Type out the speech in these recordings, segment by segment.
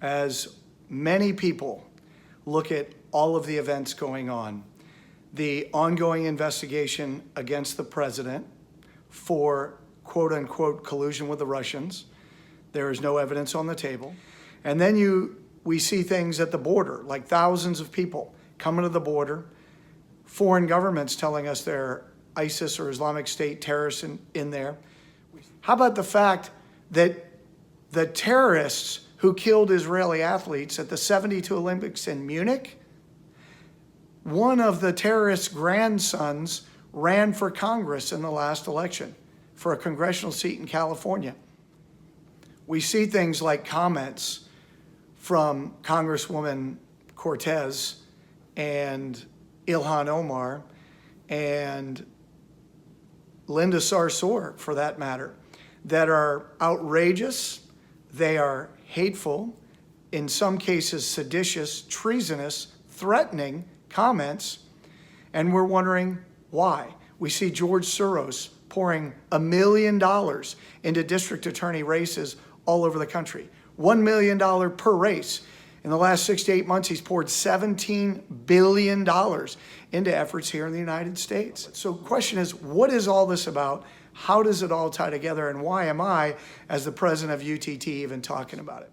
As many people look at all of the events going on, the ongoing investigation against the president for quote unquote collusion with the Russians, there is no evidence on the table. And then we see things at the border, like thousands of people coming to the border, foreign governments telling us they're ISIS or Islamic State terrorists in there. How about the fact that the terrorists who killed Israeli athletes at the '72 Olympics in Munich, one of the terrorists' grandsons ran for Congress in the last election for a congressional seat in California. We see things like comments from Congresswoman Cortez and Ilhan Omar and Linda Sarsour, for that matter, that are outrageous, they are hateful, in some cases seditious, treasonous, threatening comments, and we're wondering why. We see George Soros pouring $1 million into district attorney races all over the country. $1 million per race. In the last 6 to 8 months, he's poured $17 billion into efforts here in the United States. So the question is, what is all this about? How does it all tie together? And why am I, as the president of UTT, even talking about it?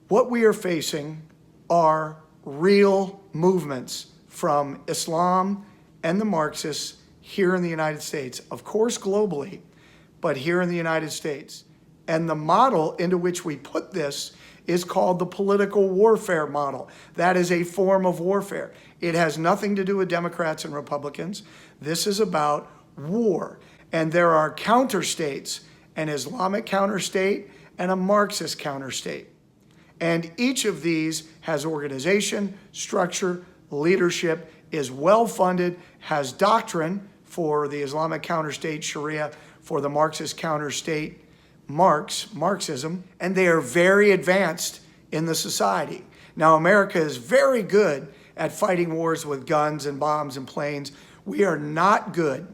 What we are facing are real movements from Islam and the Marxists here in the United States, of course globally, but here in the United States. And the model into which we put this is called the political warfare model. That is a form of warfare. It has nothing to do with Democrats and Republicans. This is about war. And there are counter-states, an Islamic counter-state and a Marxist counter-state. And each of these has organization, structure, leadership, is well-funded, has doctrine for the Islamic counter-state, Sharia, for the Marxist counter-state, Marxism, and they are very advanced in the society. Now, America is very good at fighting wars with guns and bombs and planes. We are not good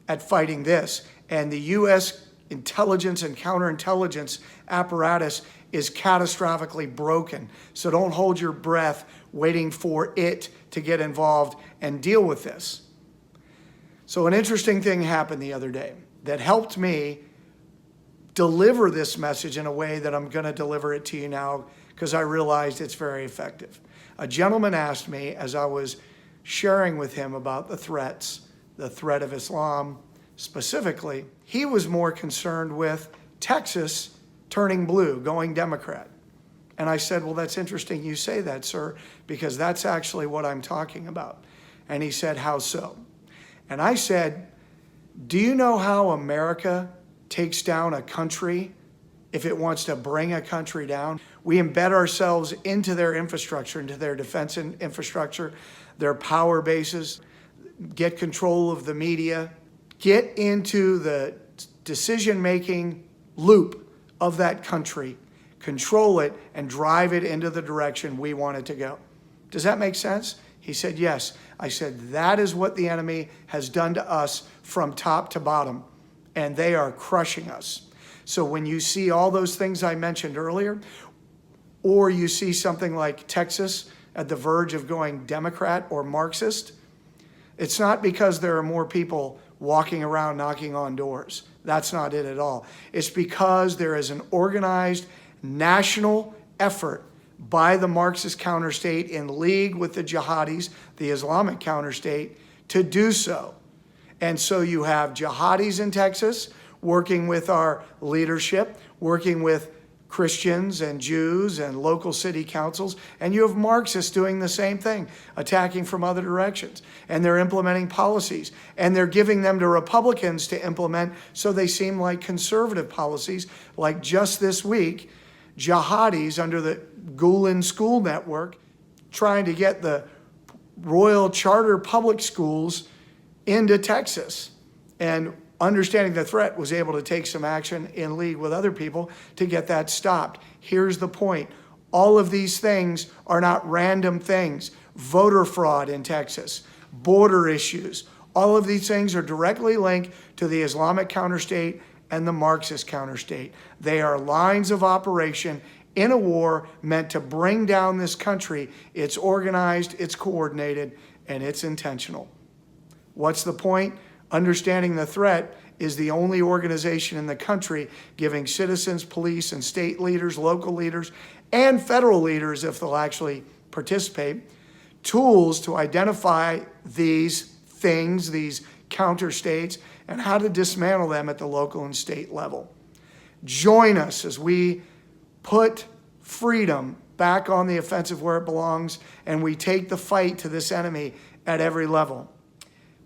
at fighting this. And the U.S. intelligence and counterintelligence apparatus is catastrophically broken. So don't hold your breath waiting for it to get involved and deal with this. So an interesting thing happened the other day that helped me deliver this message in a way that I'm going to deliver it to you now because I realized it's very effective. A gentleman asked me as I was sharing with him about the threat of Islam specifically. He was more concerned with Texas turning blue, going Democrat. And I said, well, that's interesting you say that, sir, because that's actually what I'm talking about. And he said, how so? And I said, do you know how America takes down a country if it wants to bring a country down? We embed ourselves into their infrastructure, into their defense infrastructure, their power bases, get control of the media, get into the decision-making loop of that country, control it, and drive it into the direction we want it to go. Does that make sense? He said, yes. I said, that is what the enemy has done to us from top to bottom, and they are crushing us. So when you see all those things I mentioned earlier, or you see something like Texas at the verge of going Democrat or Marxist, it's not because there are more people walking around knocking on doors. That's not it at all. It's because there is an organized national effort by the Marxist Counter-State in league with the Jihadis, the Islamic Counter-State, to do so. And so you have Jihadis in Texas working with our leadership, working with Christians and Jews and local city councils, and you have Marxists doing the same thing, attacking from other directions. And they're implementing policies, and they're giving them to Republicans to implement so they seem like conservative policies. Like just this week, Jihadis under the Gulen School Network trying to get the Royal Charter Public Schools into Texas. And understanding the threat, was able to take some action in league with other people to get that stopped. Here's the point. All of these things are not random things. Voter fraud in Texas, border issues, all of these things are directly linked to the Islamic Counter-State and the Marxist Counter-State. They are lines of operation in a war meant to bring down this country. It's organized, it's coordinated, and it's intentional. What's the point? Understanding the Threat is the only organization in the country giving citizens, police, and state leaders, local leaders, and federal leaders, if they'll actually participate, tools to identify these things, these counter-states, and how to dismantle them at the local and state level. Join us as we put freedom back on the offensive where it belongs, and we take the fight to this enemy at every level.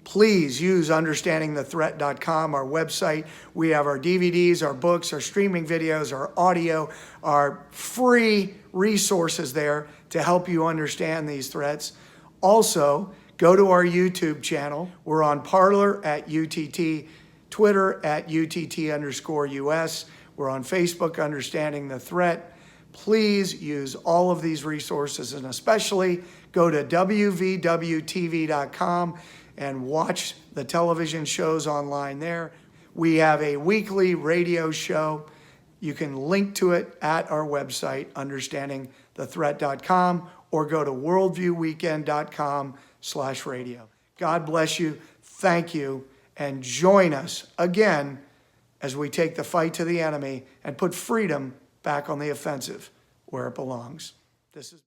Please use understandingthethreat.com, our website. We have our DVDs, our books, our streaming videos, our audio, our free resources there to help you understand these threats. Also, go to our YouTube channel. We're on Parler at UTT, Twitter at UTT_US. We're on Facebook, Understanding the Threat. Please use all of these resources, and especially go to wvwtv.com and watch the television shows online there. We have a weekly radio show. You can link to it at our website, understandingthethreat.com, or go to worldviewweekend.com/radio. God bless you. Thank you. And join us again as we take the fight to the enemy and put freedom back on the offensive where it belongs. This is